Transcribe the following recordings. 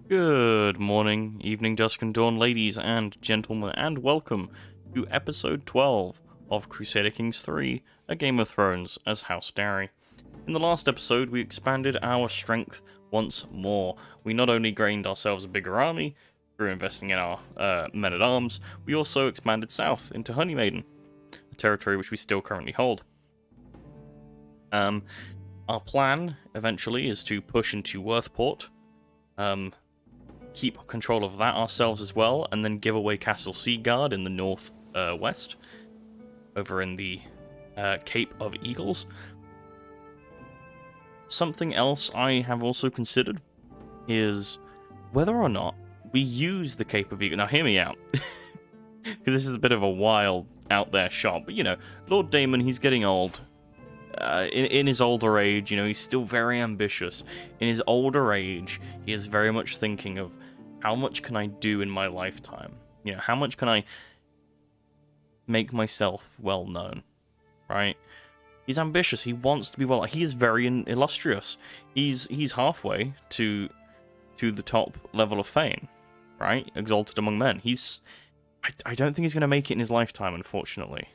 Good morning, evening, dusk, and dawn, ladies and gentlemen, and welcome to episode 12 of Crusader Kings 3, A Game of Thrones as House Darry. In the last episode, we expanded our strength once more. We not only gained ourselves a bigger army through investing in our men-at-arms, we also expanded south into Honeymaiden, a territory which we still currently hold. Our plan, eventually, is to push into Worthport, keep control of that ourselves as well, and then give away Castle Seaguard in the north west, over in the Cape of Eagles. Something else I have also considered is whether or not we use the Cape of Eagles. Now, hear me out, because this is a bit of a wild, out there shot. But Lord Damon, he's getting old. In his older age, he's still very ambitious. In his older age, he is very much thinking of how much can I do in my lifetime? How much can I make myself well known, right? He's ambitious. He wants to be well. He is very illustrious. He's halfway to the top level of fame, right? Exalted among men. I don't think he's going to make it in his lifetime, unfortunately.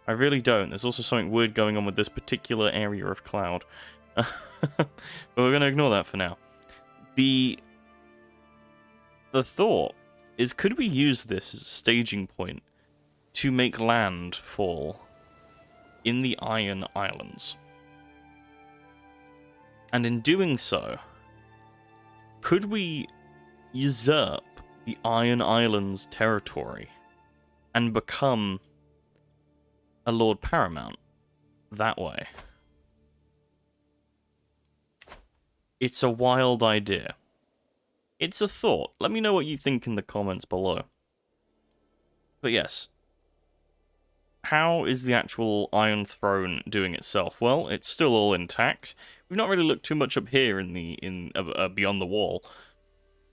I really don't. There's also something weird going on with this particular area of cloud. But we're going to ignore that for now. The thought is, could we use this as a staging point to make land fall in the Iron Islands? And in doing so, could we usurp the Iron Islands territory and become a Lord Paramount that way? It's a wild idea. It's a thought. Let me know what you think in the comments below. But yes, how is the actual Iron Throne doing itself? Well, it's still all intact. We've not really looked too much up here in beyond the wall.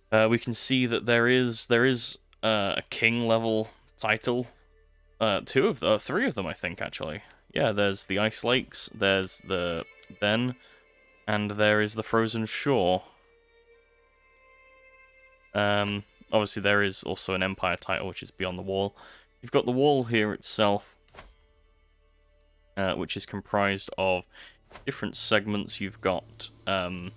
We can see that there is a king level title. Three of them, I think, actually. Yeah, there's the Ice Lakes, there's the Den, and there is the Frozen Shore. Obviously there is also an Empire title, which is Beyond the Wall. You've got the wall here itself, which is comprised of different segments. You've got, where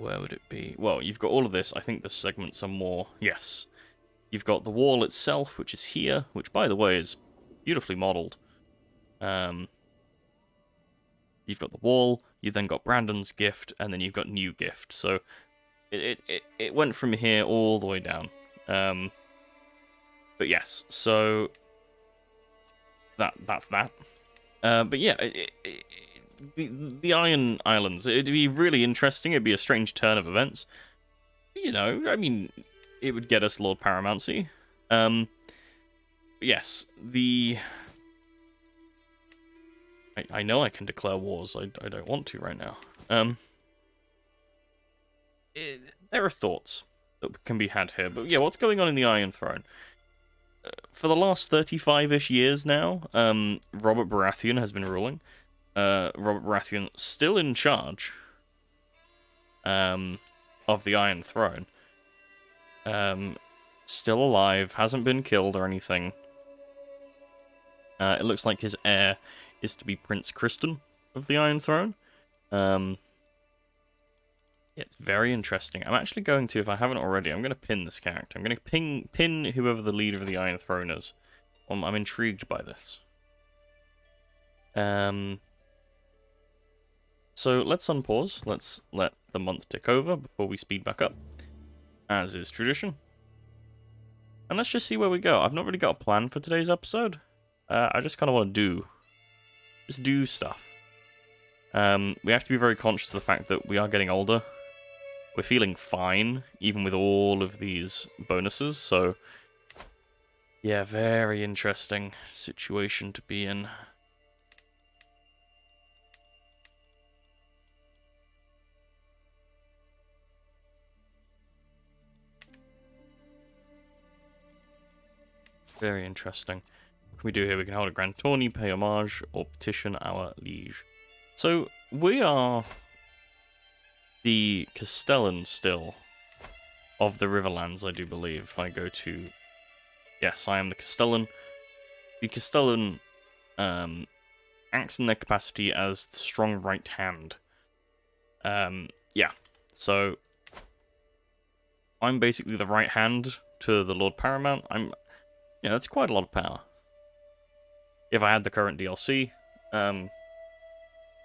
would it be? Well, you've got all of this. I think the segments are more, yes. You've got the wall itself, which is here, which, by the way, is beautifully modelled. You've got the wall, you then got Brandon's gift, and then you've got New Gift. So it went from here all the way down. But yes, so that's that. But yeah, the Iron Islands, it'd be really interesting. It'd be a strange turn of events. I mean, it would get us Lord Paramountcy. Yes, I know I can declare wars. I don't want to right now. There are thoughts that can be had here. But yeah, what's going on in the Iron Throne? For the last 35-ish years now, Robert Baratheon has been ruling. Robert Baratheon still in charge of the Iron Throne. Still alive, hasn't been killed or anything. It looks like his heir is to be Prince Criston of the Iron Throne. It's very interesting. I'm actually going to, if I haven't already, I'm going to pin this character. I'm going to pin whoever the leader of the Iron Throne is. I'm intrigued by this. So let's unpause. Let's let the month tick over before we speed back up, as is tradition. And let's just see where we go. I've not really got a plan for today's episode. I just kind of want to do stuff. We have to be very conscious of the fact that we are getting older. We're feeling fine, even with all of these bonuses, so yeah, very interesting situation to be in. Very interesting. What can we do here? We can hold a grand tourney, pay homage, or petition our liege. So we are the Castellan still of the Riverlands, I do believe. If I go to... Yes, I am the Castellan. The Castellan acts in their capacity as the strong right hand. Yeah, so I'm basically the right hand to the Lord Paramount. Yeah, that's quite a lot of power. If I had the current DLC,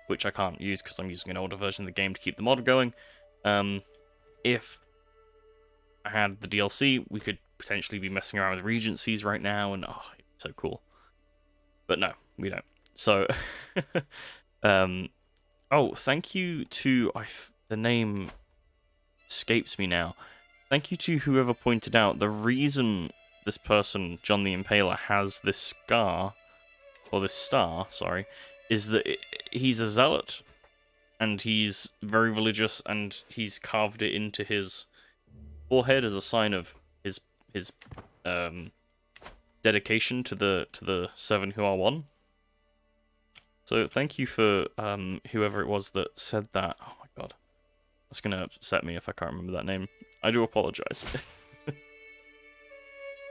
which I can't use because I'm using an older version of the game to keep the mod going. If I had the DLC, we could potentially be messing around with regencies right now, and oh, so cool. But no, we don't. So, oh, thank you to the name escapes me now. Thank you to whoever pointed out the reason this person, John the Impaler, has this scar, or this star, sorry, is that he's a zealot, and he's very religious, and he's carved it into his forehead as a sign of his dedication to the Seven who are one. So thank you for whoever it was that said that. Oh my god, that's gonna upset me if I can't remember that name. I do apologize.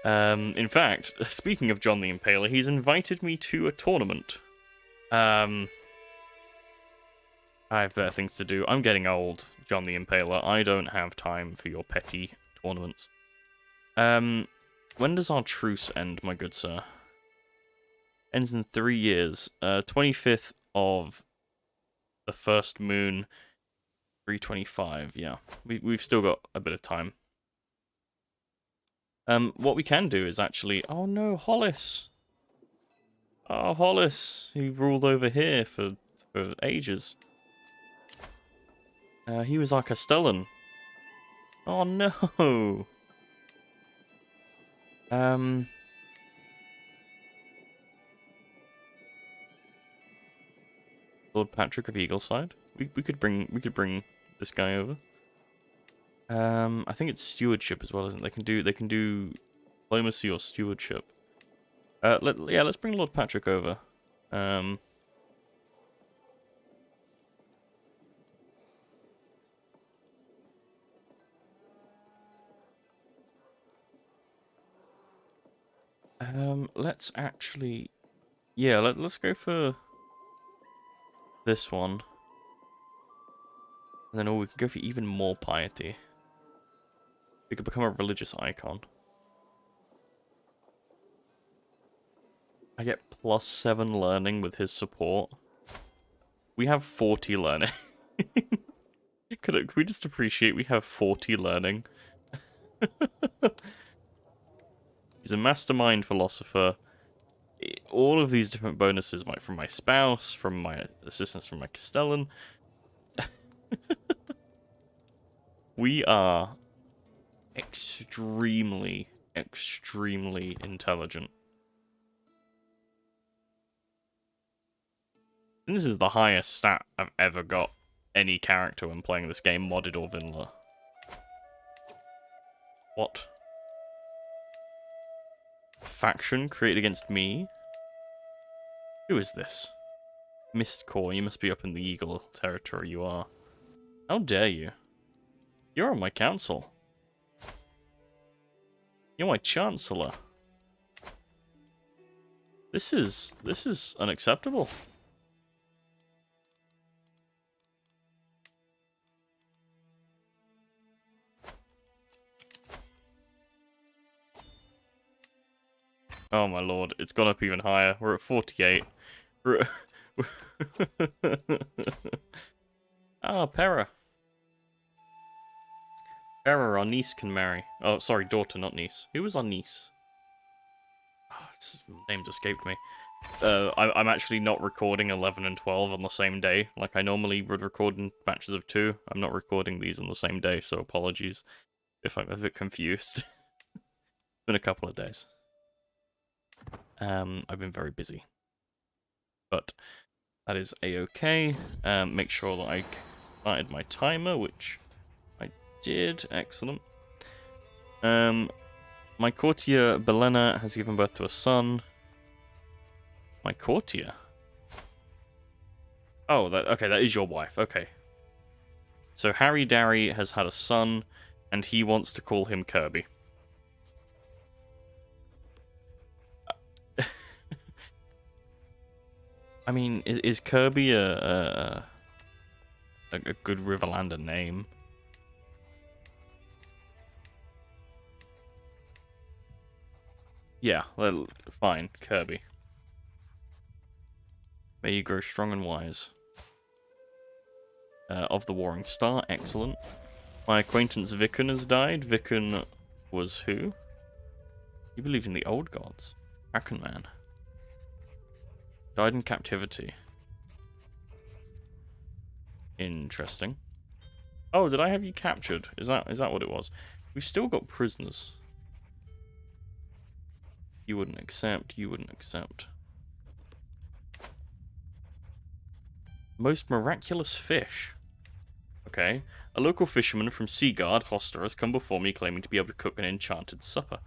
In fact, speaking of John the Impaler, he's invited me to a tournament. I have better things to do. I'm getting old, John the Impaler. I don't have time for your petty tournaments. When does our truce end, my good sir? Ends in 3 years. 25th of the first moon, 325. Yeah, we've still got a bit of time. What we can do is actually... Oh no, Hollis! Oh, Hollis, he ruled over here for ages. He was our Castellan. Oh no! Lord Patrick of Eagleside. We could bring this guy over. I think it's stewardship as well, isn't it? They can do diplomacy or stewardship. Let's bring Lord Patrick over. Let's actually... Yeah, let's go for this one. And then we can go for even more piety. We could become a religious icon. I get +7 learning with his support. We have 40 learning. Could we just appreciate we have 40 learning? He's a mastermind philosopher. All of these different bonuses, from my spouse, from my assistance from my Castellan. We are extremely, extremely intelligent. And this is the highest stat I've ever got any character when playing this game, modded or vanilla. What? Faction created against me? Who is this? Mistcore, you must be up in the Eagle territory, you are. How dare you? You're on my council. You're my chancellor. This is unacceptable. Oh my lord, it's gone up even higher. We're at 48. Ah, Pera. Pera, our niece can marry. Oh, sorry, daughter, not niece. Who was our niece? Oh, names escaped me. I'm actually not recording 11 and 12 on the same day, like I normally would record in batches of 2. I'm not recording these on the same day, so apologies if I'm a bit confused. It's been a couple of days. I've been very busy. But that is a-okay. Make sure that I started my timer, which I did. Excellent. My courtier, Belena, has given birth to a son. My courtier? Oh, okay, that is your wife. Okay. So Harry Darry has had a son, and he wants to call him Kirby. I mean, is Kirby a good Riverlander name? Yeah, well, fine, Kirby. May you grow strong and wise. Of the Warring Star, excellent. My acquaintance Vicken has died. Vicken was who? You believe in the old gods. Kraken Man. Died in captivity. Interesting. Oh, did I have you captured? Is that what it was? We've still got prisoners. You wouldn't accept. You wouldn't accept. Most miraculous fish. Okay. A local fisherman from Seaguard, Hoster, has come before me claiming to be able to cook an enchanted supper.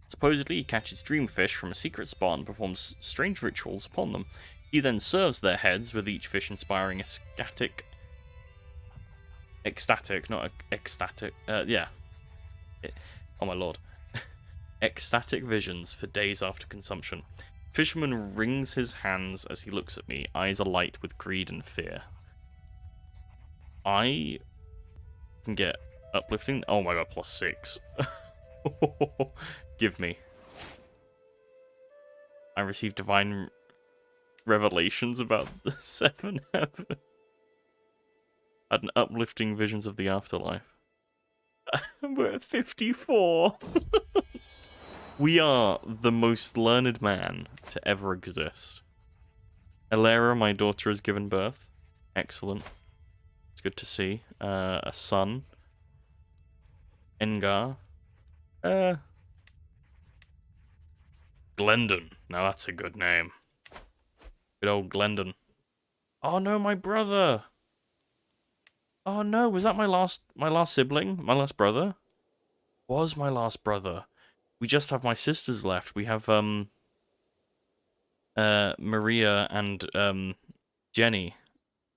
Supposedly, he catches dreamfish from a secret spot and performs strange rituals upon them. He then serves their heads, with each fish inspiring ecstatic, not ecstatic, yeah. Oh my lord. Ecstatic visions for days after consumption. Fisherman wrings his hands as he looks at me, eyes alight with greed and fear. I can get uplifting. Oh my god, +6. Give me. I received divine revelations about the 7 heaven. Had an uplifting visions of the afterlife. We're at 54. We are the most learned man to ever exist. Elera, my daughter, has given birth. Excellent. It's good to see. A son. Engar. Glendon. Now that's a good name. Good old Glendon. Oh no, my brother. Oh no, was that my last sibling? My last brother? Was my last brother. We just have my sisters left. We have Maria and Jenny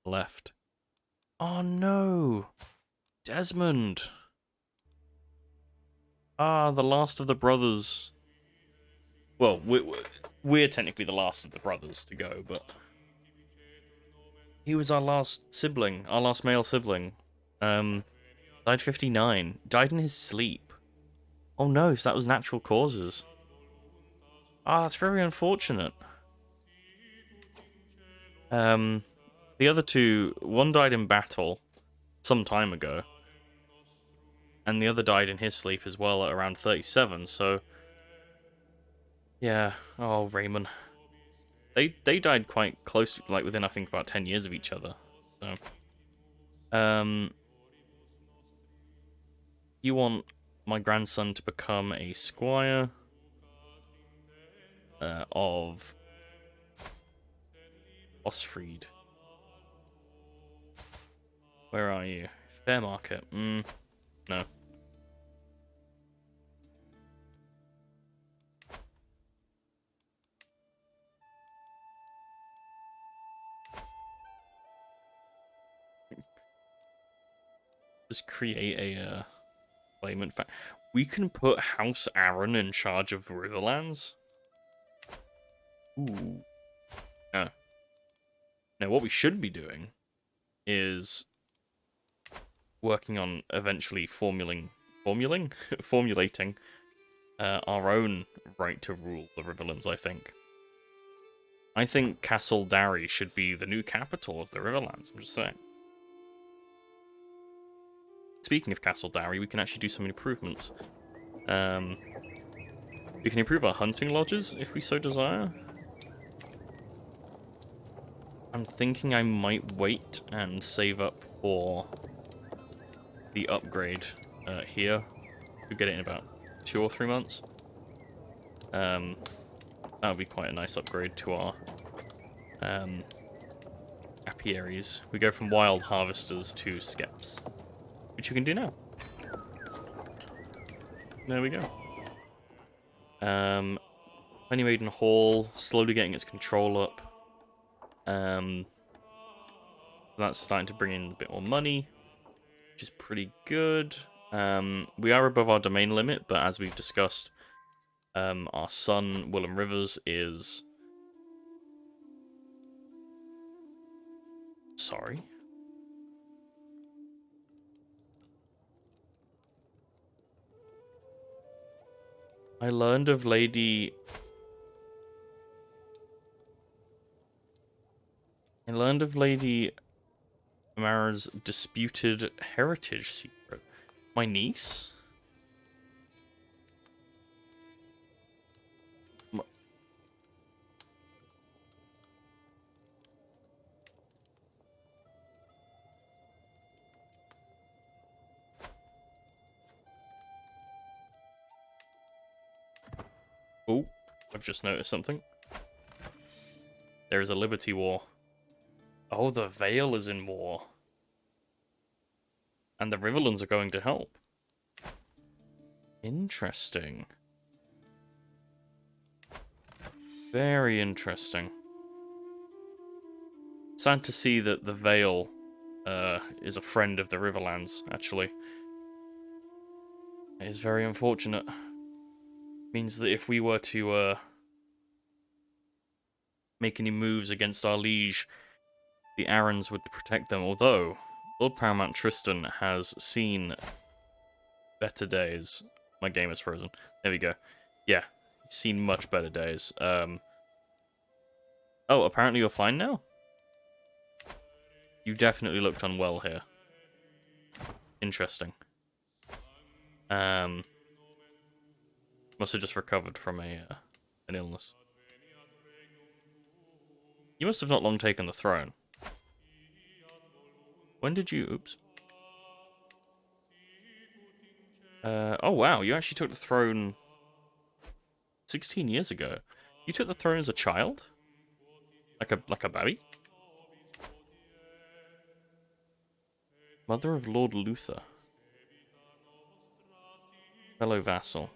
left. Oh no. Desmond. Ah, the last of the brothers. Well, we're technically the last of the brothers to go, but he was our last sibling, our last male sibling. Died 59. Died in his sleep. Oh no, so that was natural causes. Ah, that's very unfortunate. The other two, one died in battle some time ago, and the other died in his sleep as well at around 37, so yeah. Oh, Raymond. They died quite close, like within I think about 10 years of each other. So you want my grandson to become a squire of Osfried. Where are you? Fair market. No. Just create a claimant. We can put House Aaron in charge of Riverlands. Ooh. No. Now, what we should be doing is working on eventually formulating our own right to rule the Riverlands, I think. I think Castle Darry should be the new capital of the Riverlands, I'm just saying. Speaking of Castle Darry, we can actually do some improvements. We can improve our hunting lodges, if we so desire. I'm thinking I might wait and save up for the upgrade here. We'll get it in about 2 or 3 months. That would be quite a nice upgrade to our apiaries. We go from wild harvesters to skeps, which you can do now. There we go. Honey Maiden Hall, slowly getting its control up. That's starting to bring in a bit more money. which is pretty good. We are above our domain limit, but as we've discussed, our son, Willem Rivers, is... Sorry. I learned of Lady Amara's disputed heritage secret. My niece? Oh, I've just noticed something. There is a Liberty War. Oh, the Vale is in war. And the Riverlands are going to help. Interesting. Very interesting. Sad to see that the Vale is a friend of the Riverlands, actually. It is very unfortunate. Means that if we were to make any moves against our liege, the Arryns would protect them, although Lord Paramount Tristan has seen better days. My game is frozen. There we go. Yeah, he's seen much better days. Oh, apparently you're fine now? You definitely looked unwell here. Interesting. Must have just recovered from an illness. You must have not long taken the throne. When did you... Oops. Oh wow, you actually took the throne 16 years ago. You took the throne as a child? Like a baby? Mother of Lord Luther. Fellow vassal.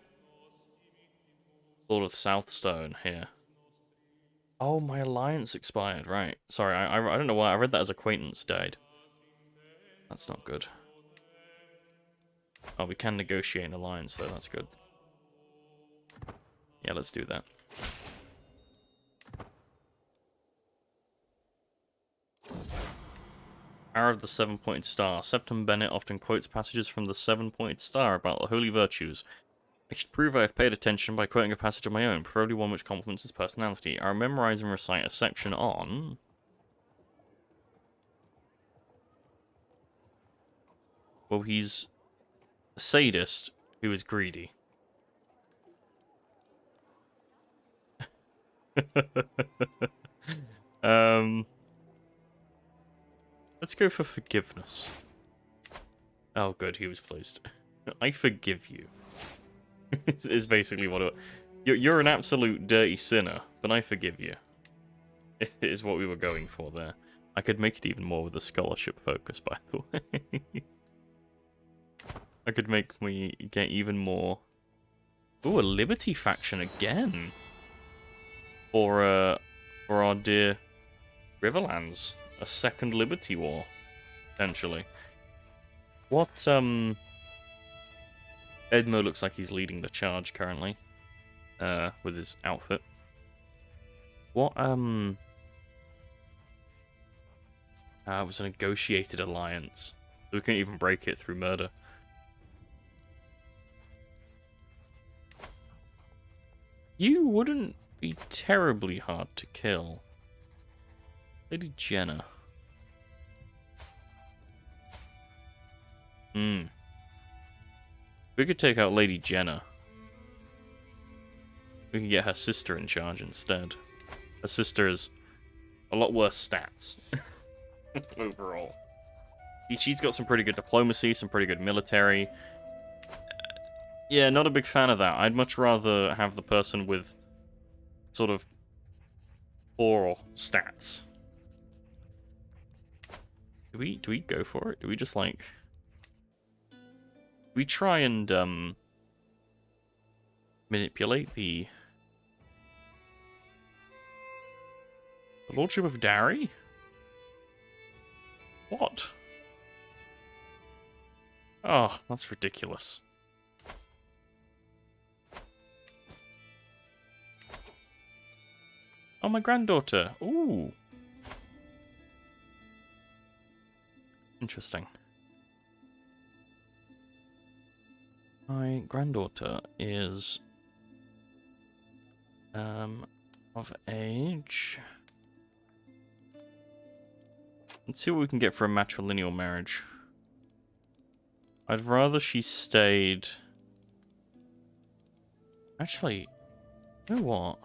Lord of Southstone here. Oh, my alliance expired, right. Sorry, I don't know why. I read that as acquaintance died. That's not good. Oh, we can negotiate an alliance, though. That's good. Yeah, let's do that. Arrow of the Seven-Pointed Star. Septum Bennett often quotes passages from the Seven-Pointed Star about the holy virtues. I should prove I have paid attention by quoting a passage of my own, preferably one which complements his personality. I will memorize and recite a section on... Well, he's a sadist who is greedy. Let's go for forgiveness. Oh, good, he was pleased. I forgive you. Is basically what it... You're an absolute dirty sinner, but I forgive you. Is what we were going for there. I could make it even more with a scholarship focus, by the way. I could make me get even more... Ooh, a Liberty faction again! For our dear Riverlands. A second Liberty War, potentially. What, Edmo looks like he's leading the charge currently. With his outfit. What, it was a negotiated alliance. So we couldn't even break it through murder. You wouldn't be terribly hard to kill. Lady Jenna. We could take out Lady Jenna. We can get her sister in charge instead. Her sister has a lot worse stats. Overall. She's got some pretty good diplomacy, some pretty good military. Yeah, not a big fan of that. I'd much rather have the person with sort of poor stats. Do we go for it? Do we just like... We try and manipulate the Lordship of Darry? What? Oh, that's ridiculous. Oh, my granddaughter. Ooh. Interesting. My granddaughter is of age. Let's see what we can get for a matrilineal marriage. I'd rather she stayed... Actually, you know what?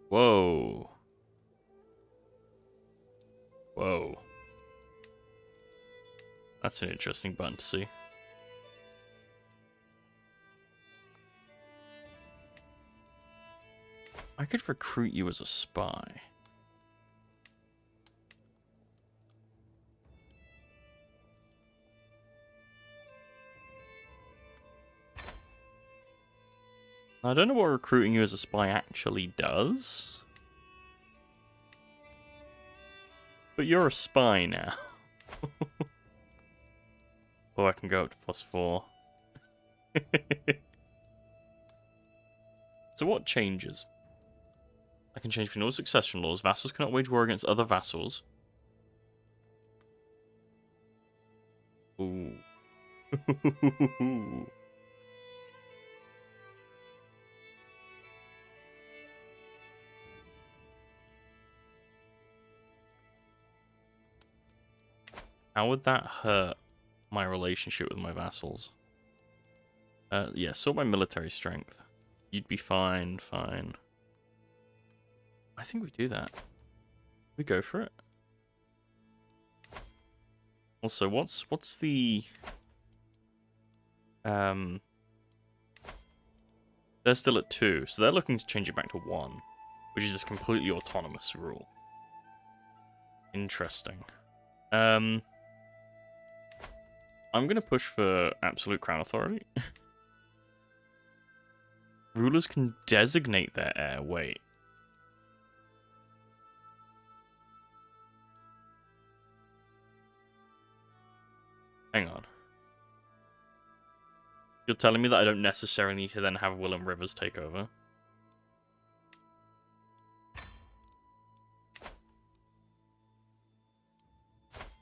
Whoa. Whoa. That's an interesting button to see. I could recruit you as a spy. I don't know what recruiting you as a spy actually does. But you're a spy now. Oh, I can go up to +4. So what changes? I can change no succession laws. Vassals cannot wage war against other vassals. Ooh. How would that hurt my relationship with my vassals? Yeah, sort my military strength. You'd be fine, fine. I think we do that. We go for it. Also, what's the... They're still at 2, so they're looking to change it back to 1, which is just completely autonomous rule. Interesting. I'm gonna push for absolute crown authority. Rulers can designate their heir. Wait. Hang on. You're telling me that I don't necessarily need to then have Willem Rivers take over?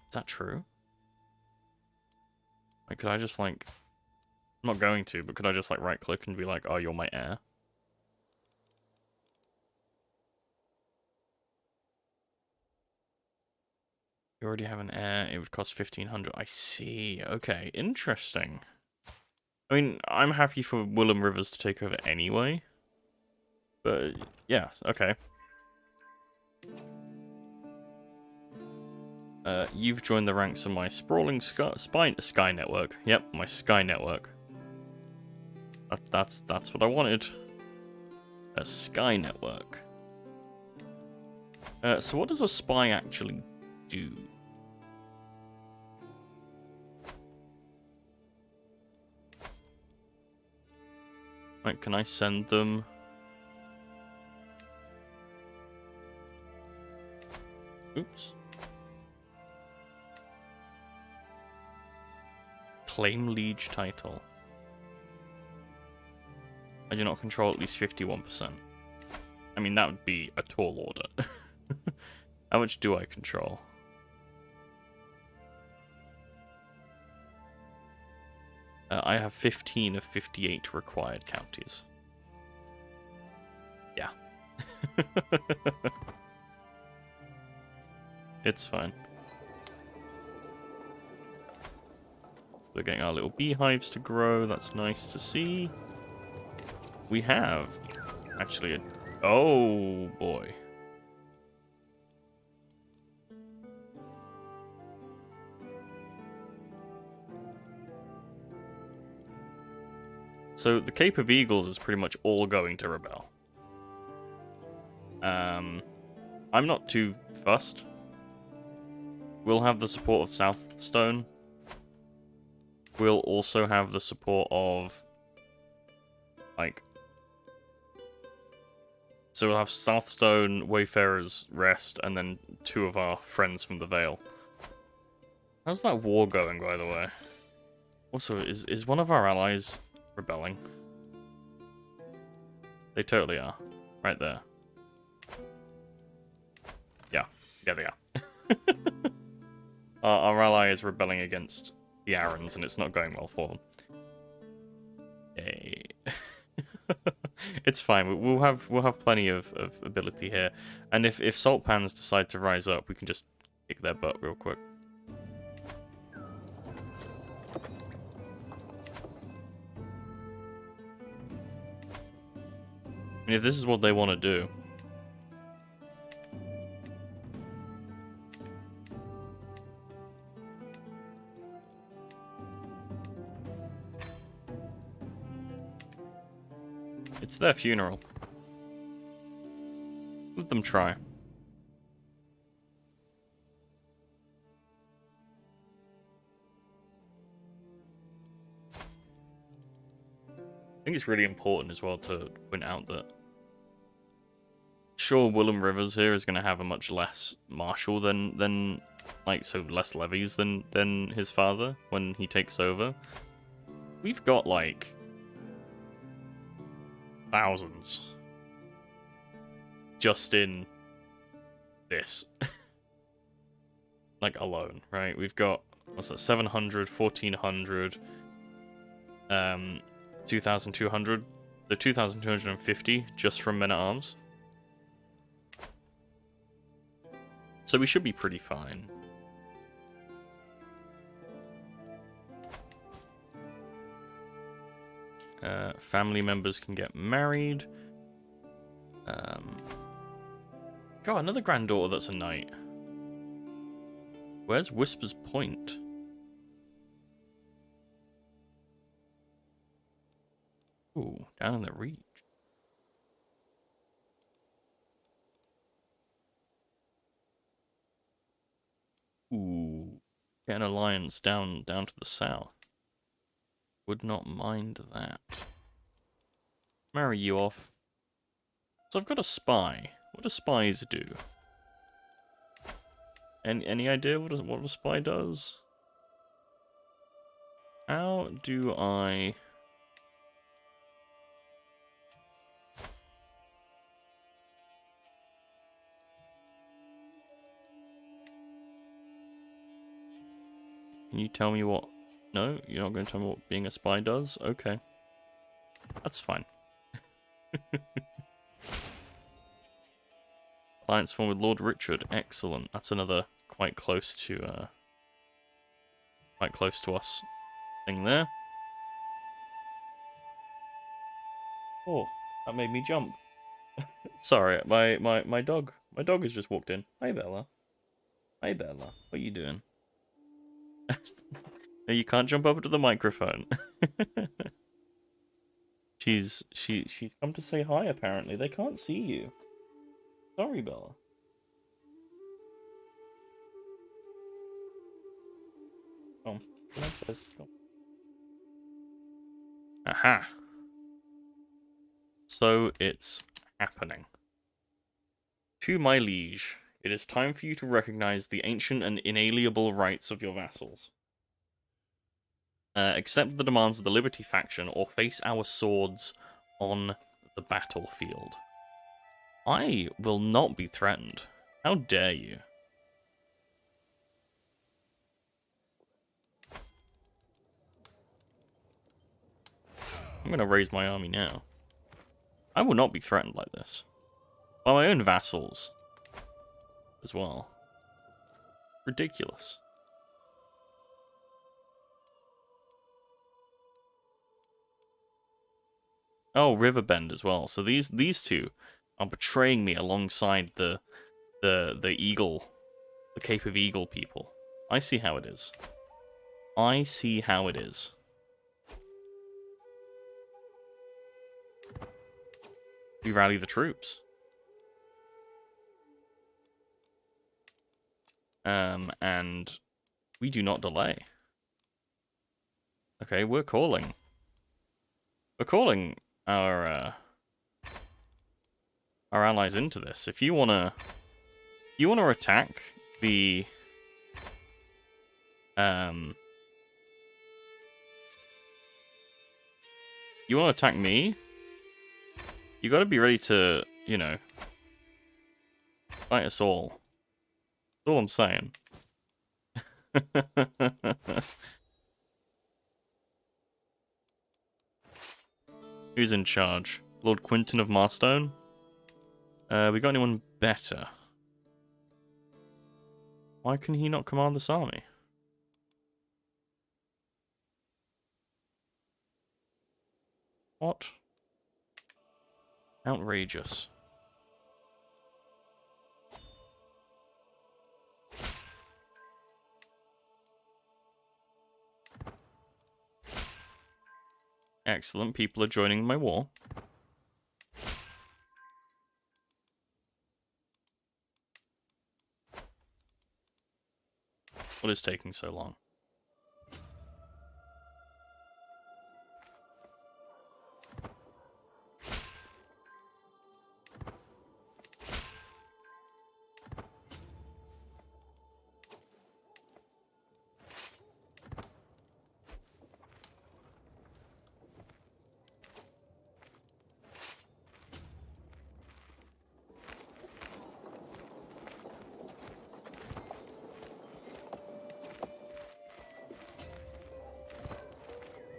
Is that true? Like, could I just, like... I'm not going to, but could I just, like, right-click and be like, oh, you're my heir? You already have an heir. It would cost 1,500. I see. Okay, interesting. I mean, I'm happy for Willem Rivers to take over anyway. But, yeah, okay. You've joined the ranks of my sprawling Sky network. Yep, my Sky network. That's what I wanted. A Sky network. So what does a spy actually do? Right, can I send them? Oops. Claim liege title. I do not control at least 51%. I mean, that would be a tall order. How much do I control? I have 15 of 58 required counties. Yeah. It's fine. We're getting our little beehives to grow. That's nice to see. We have actually a... Oh, boy. So the Cape of Eagles is pretty much all going to rebel. I'm not too fussed. We'll have the support of Southstone. We'll also have the support of, like, So we'll have Southstone, Wayfarer's Rest, and then 2 of our friends from the Vale. How's that war going, by the way? Also, is one of our allies rebelling? They totally are. Right there. Yeah, they are. Our ally is rebelling against the Arryns, and it's not going well for them. Yay. It's fine. We'll have plenty of ability here, and if Salt Pans decide to rise up, we can just kick their butt real quick. And if this is what they want to do. It's their funeral. Let them try. I think it's really important as well to point out that sure, Willem Rivers here is going to have a much less martial than like, so less levies than his father when he takes over. We've got like thousands just in this. Like alone, right? We've got, what's that, 700, 1400, 2200, the 2250 just from men-at-arms. So we should be pretty fine. Family members can get married. God, another granddaughter that's a knight. Where's Whisper's Point? Ooh, down in the Reach. Ooh, get an alliance down to the south. Would not mind that. Marry you off. So I've got a spy. What do spies do? Any idea what a spy does? How do I... Can you tell me what... No? You're not going to tell me what being a spy does? Okay. That's fine. Alliance formed with Lord Richard. Excellent. That's another quite close to us thing there. Oh, that made me jump. Sorry, my dog has just walked in. Hi Bella. Hi Bella. What are you doing? No, you can't jump over to the microphone. She's come to say hi apparently. They can't see you. Sorry, Bella. Come. Come. Aha. So it's happening. To my liege, it is time for you to recognize the ancient and inalienable rights of your vassals. Accept the demands of the Liberty faction or face our swords on the battlefield. I will not be threatened. How dare you? I'm going to raise my army now. I will not be threatened like this. By my own vassals. As well. Ridiculous. Oh, Riverbend as well. So these two are betraying me alongside the Eagle, the Cape of Eagle people. I see how it is. I see how it is. We rally the troops. And we do not delay. Okay, we're calling. We're calling our our allies into this. If you wanna attack the you wanna attack me, you gotta be ready to, you know, fight us all. That's all I'm saying. Who's in charge? Lord Quinton of Marstone? We got anyone better? Why can he not command this army? What? Outrageous. Excellent, people are joining my war. What is taking so long?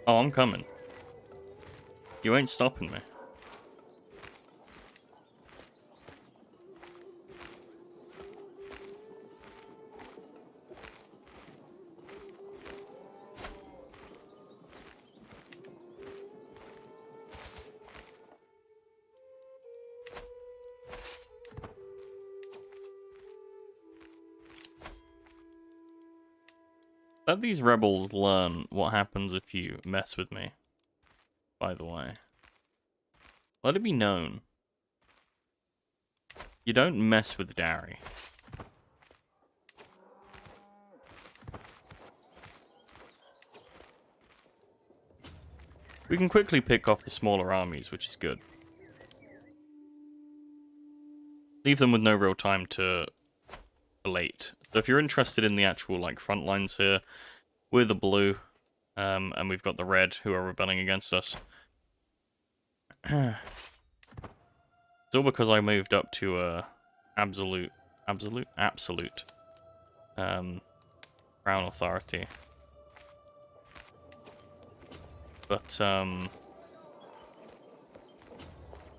Oh, I'm coming. You ain't stopping me. Let these rebels learn what happens if you mess with me, by the way. Let it be known. You don't mess with Darry. We can quickly pick off the smaller armies, which is good. Leave them with no real time to late. So if you're interested in the actual like front lines here, we're the blue, and we've got the red who are rebelling against us. It's all because I moved up to absolute crown authority. But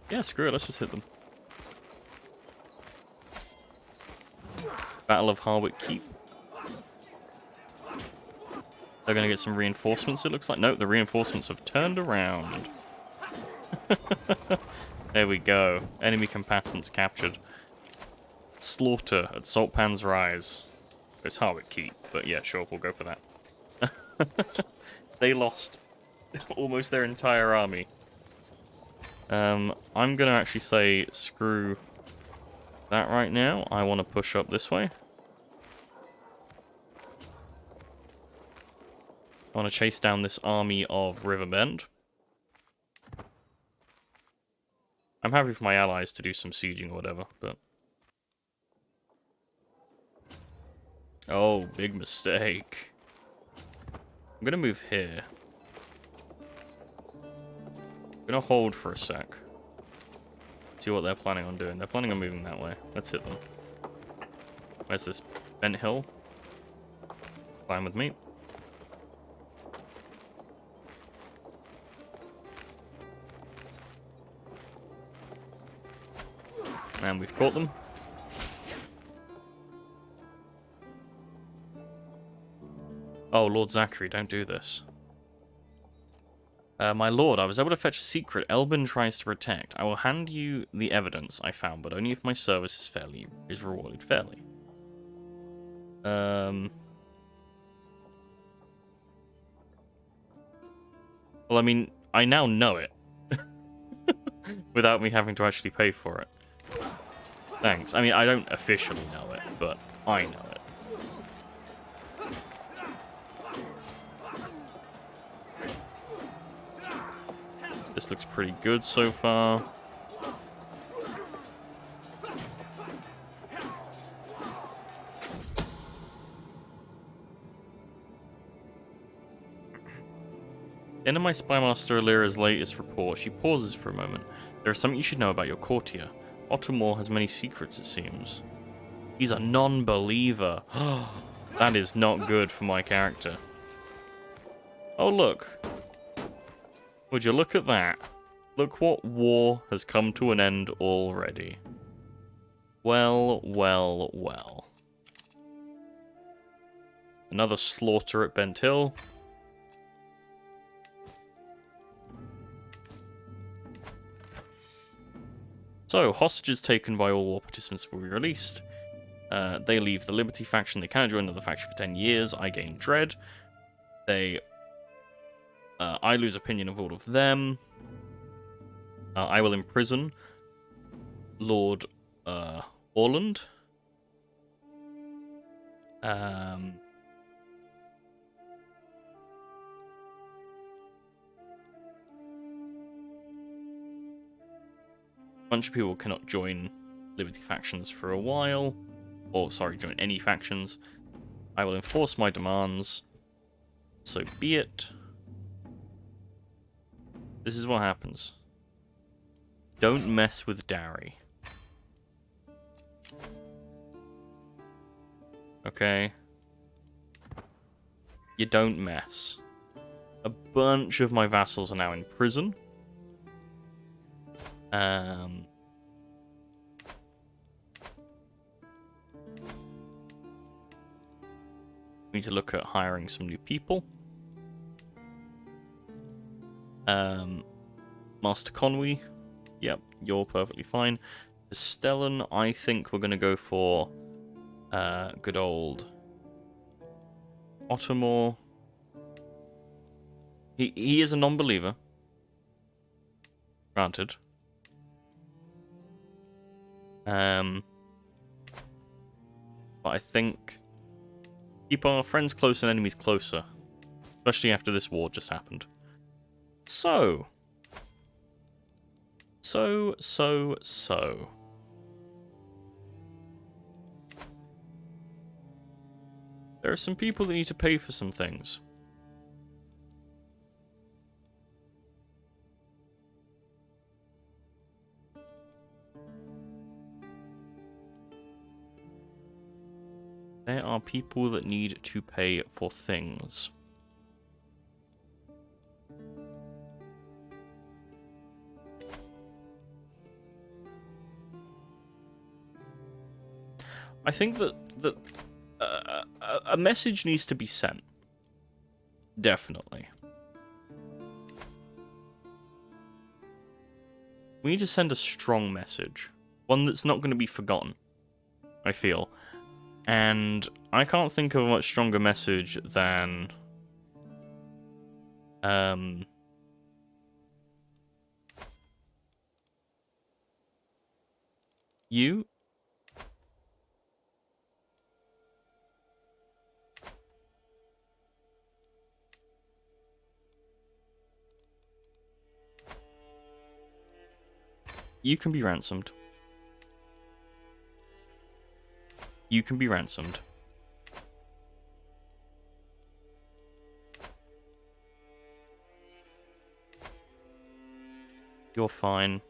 yeah, screw it. Let's just hit them. Battle of Harwick Keep. They're going to get some reinforcements, it looks like. Nope, the reinforcements have turned around. There we go. Enemy combatants captured. Slaughter at Saltpan's Rise. It's Harwick Keep, but yeah, sure, we'll go for that. They lost almost their entire army. I'm going to actually say screw that right now. I want to push up this way. I want to chase down this army of Riverbend. I'm happy for my allies to do some sieging or whatever, but... Oh, big mistake. I'm gonna move here. I'm gonna hold for a sec. See what they're planning on doing. They're planning on moving that way. Let's hit them. Where's this? Bent Hill? Fine with me. And we've caught them. Oh, Lord Zachary, don't do this. My lord, I was able to fetch a secret Elbin tries to protect. I will hand you the evidence I found, but only if my service is rewarded fairly. Well, I mean, I now know it. Without me having to actually pay for it. Thanks. I mean, I don't officially know it, but I know it. This looks pretty good so far. End of my spymaster Alira's latest report. She pauses for a moment. There is something you should know about your courtier. Ottomore has many secrets, it seems. He's a non-believer. That is not good for my character. Oh, look. Would you look at that? Look what war has come to an end already. Well, well, well. Another slaughter at Bent Hill. So, hostages taken by all war participants will be released. They leave the Liberty faction. They cannot join another faction for 10 years. I gain dread. I lose opinion of all of them. I will imprison Lord Orland. Bunch of people cannot join Liberty factions for a while. Or, sorry, join any factions. I will enforce my demands. So be it. This is what happens. Don't mess with Darry. Okay? You don't mess. A bunch of my vassals are now in prison. We need to look at hiring some new people. Master Conwy. Yep, you're perfectly fine. Stellan, I think we're going to go for good old Ottomore. He is a non-believer. Granted. But I think keep our friends close and enemies closer. Especially after this war just happened. So. There are some people that need to pay for some things. There are people that need to pay for things. I think that a message needs to be sent. Definitely. We need to send a strong message. One that's not going to be forgotten, I feel. And I can't think of a much stronger message than... You... You can be ransomed. You can be ransomed. You're fine.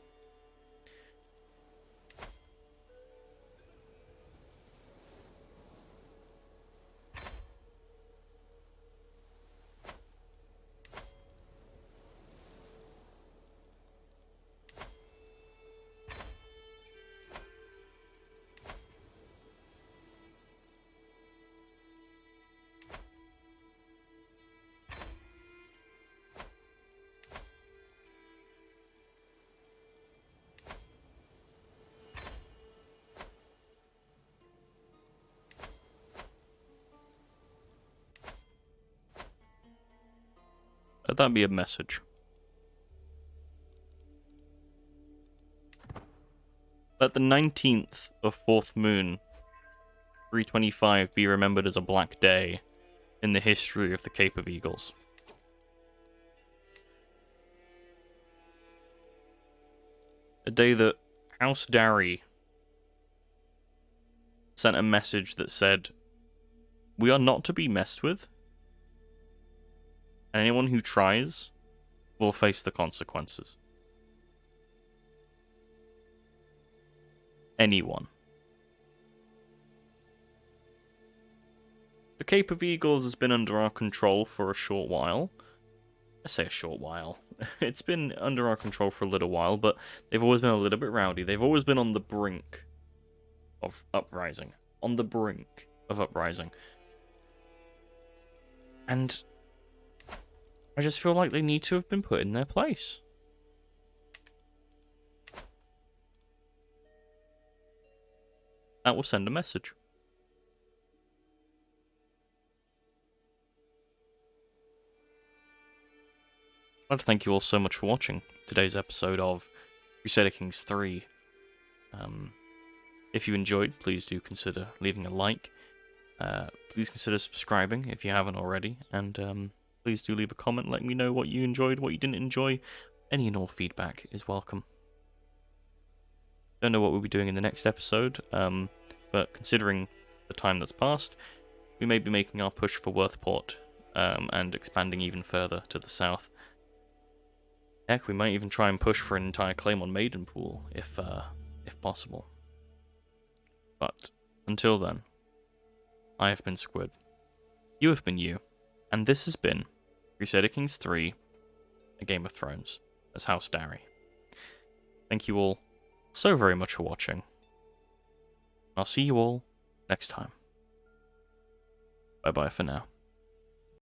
Let that be a message. Let the 19th of 4th moon, 325, be remembered as a black day in the history of the Cape of Eagles. A day that House Darry sent a message that said, "We are not to be messed with. Anyone who tries will face the consequences. Anyone. The Cape of Eagles has been under our control for a short while. I say a short while. It's been under our control for a little while, but they've always been a little bit rowdy. They've always been on the brink of uprising. On the brink of uprising. And I just feel like they need to have been put in their place. That will send a message. I'd like to thank you all so much for watching today's episode of Crusader Kings 3. If you enjoyed, please do consider leaving a like. Please consider subscribing if you haven't already. And please do leave a comment letting me know what you enjoyed, what you didn't enjoy. Any and all feedback is welcome. Don't know what we'll be doing in the next episode, but considering the time that's passed, we may be making our push for Worthport and expanding even further to the south. Heck, we might even try and push for an entire claim on Maidenpool, if possible. But until then, I have been Squid. You have been you, and this has been Crusader Kings 3: A Game of Thrones as House Darry. Thank you all so very much for watching. I'll see you all next time. Bye bye for now.